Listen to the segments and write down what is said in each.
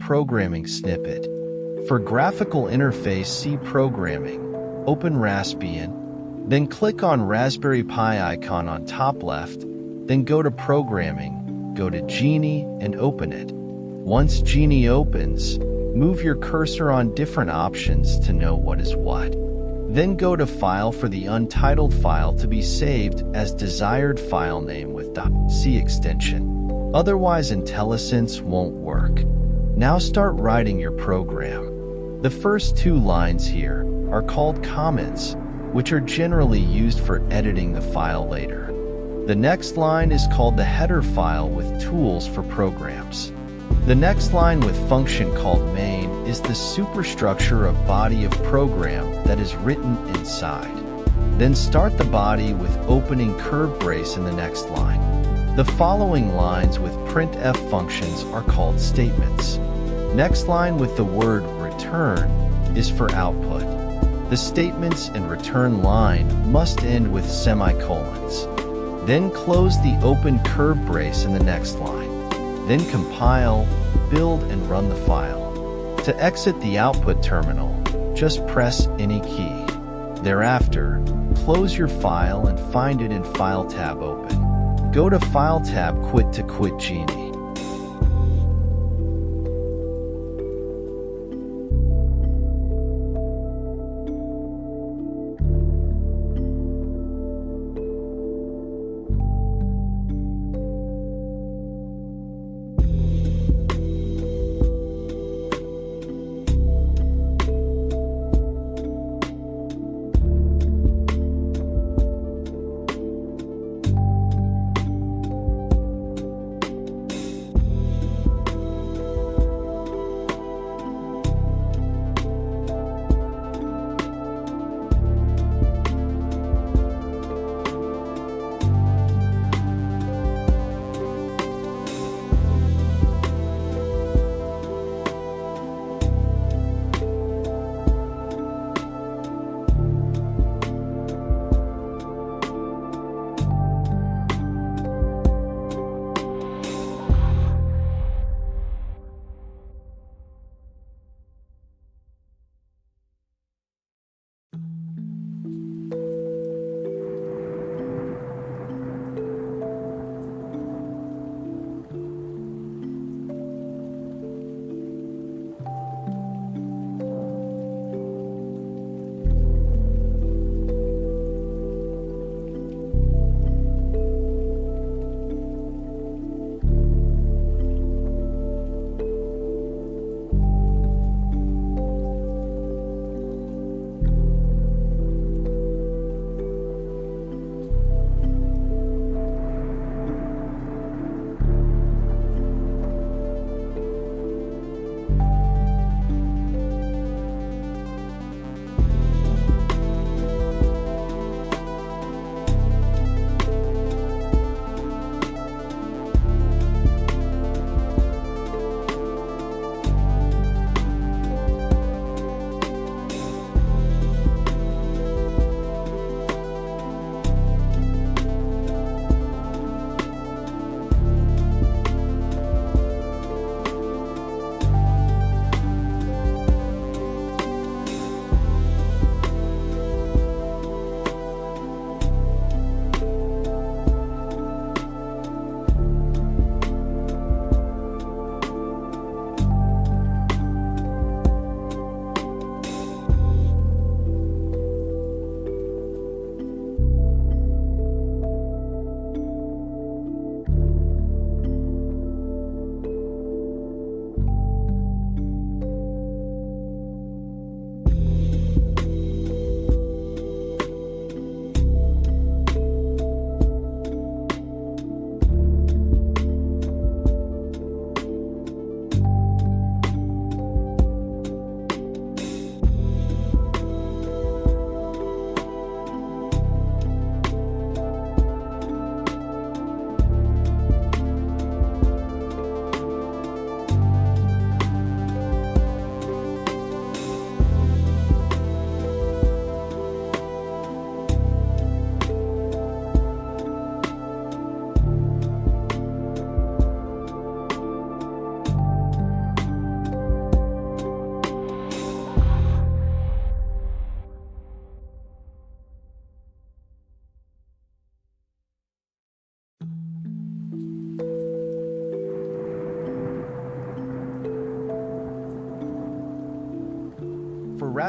programming snippet. For graphical interface, see Programming. Open Raspbian, then click on Raspberry Pi icon on top left, then go to Programming, go to Genie and open it. Once Genie opens, move your cursor on different options to know what is what. Then go to File for the untitled file to be saved as desired file name with .c extension. Otherwise, IntelliSense won't work. Now start writing your program. The first 2 lines here are called comments, which are generally used for editing the file later. The next line is called the header file with tools for programs. The next line with function called main is the superstructure of body of program that is written inside. Then start the body with opening curve brace in the next line. The following lines with printf functions are called statements. Next line with the word return is for output. The statements and return line must end with semicolons. Then close the open curve brace in the next line. Then compile, build, and run the file. To exit the output terminal, just press any key. Thereafter, close your file and find it in File tab open. Go to File tab, quit to quit Genie.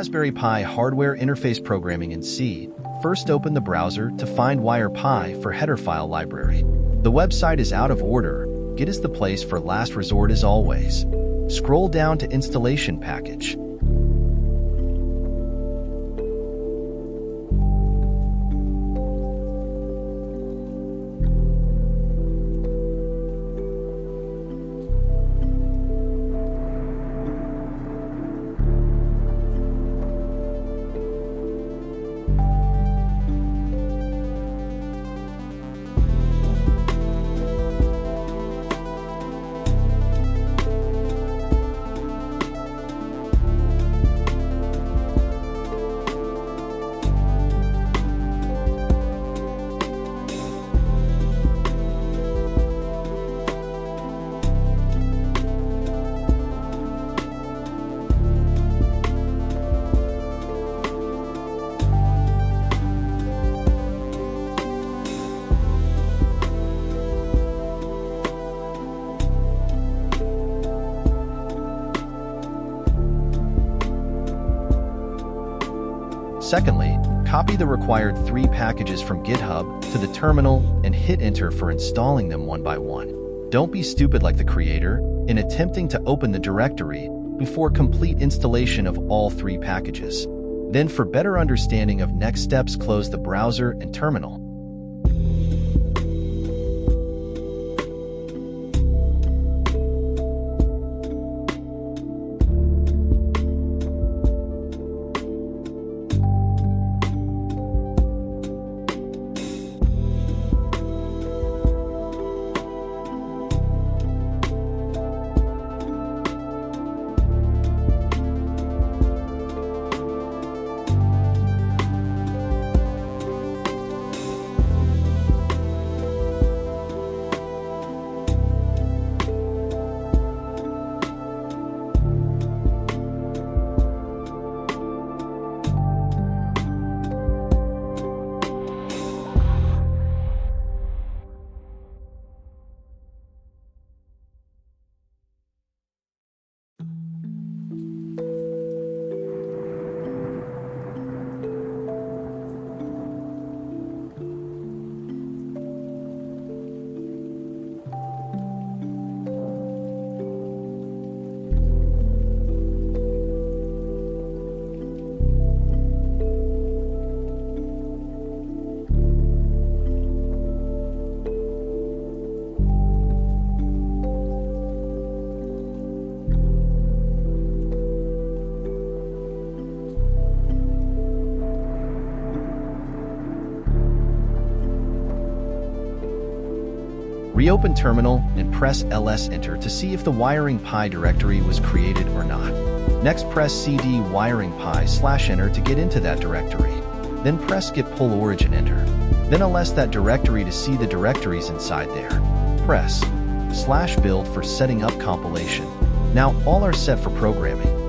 Raspberry Pi hardware interface programming in C, first open the browser to find WirePi for header file library. The website is out of order. Git is the place for last resort as always. Scroll down to installation package. Secondly, copy the required 3 packages from GitHub to the terminal and hit enter for installing them one by one. Don't be stupid like the creator in attempting to open the directory before complete installation of all 3 packages. Then for better understanding of next steps, close the browser and terminal. Reopen terminal and press ls enter to see if the wiring pi directory was created or not. Next, press cd wiring pi/enter to get into that directory. Then press git pull origin enter. Then ls that directory to see the directories inside there. Press /build for setting up compilation. Now all are set for programming.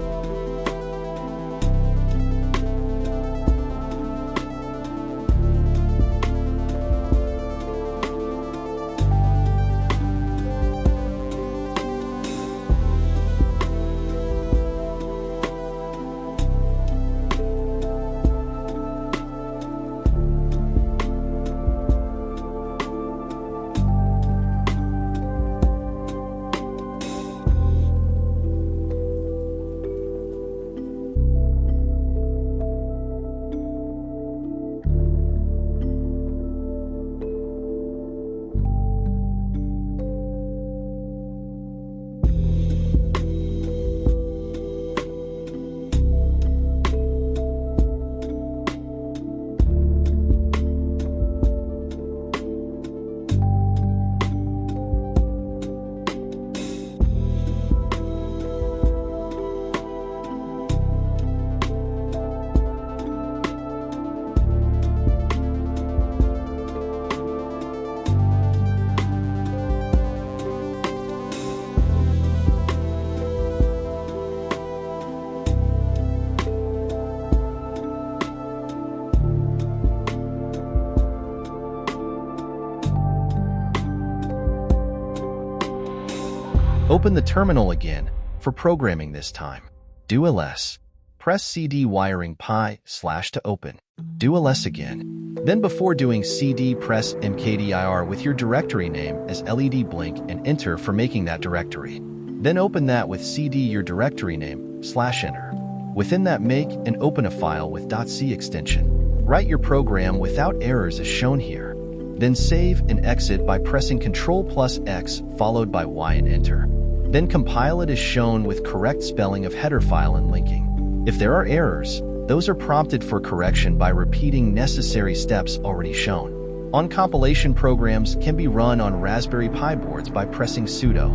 Open the terminal again for programming this time. Do ls. Press CD wiring pi / to open. Do ls again. Then before doing CD, press mkdir with your directory name as LED blink and enter for making that directory. Then open that with CD your directory name / enter. Within that, make and open a file with .c extension. Write your program without errors as shown here. Then save and exit by pressing Ctrl+X followed by Y and enter. Then compile it as shown with correct spelling of header file and linking. If there are errors, those are prompted for correction by repeating necessary steps already shown. On-compilation programs can be run on Raspberry Pi boards by pressing sudo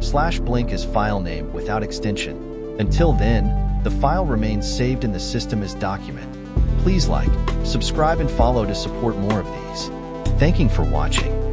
/blink as file name without extension. Until then, the file remains saved in the system as document. Please like, subscribe and follow to support more of these. Thank you for watching.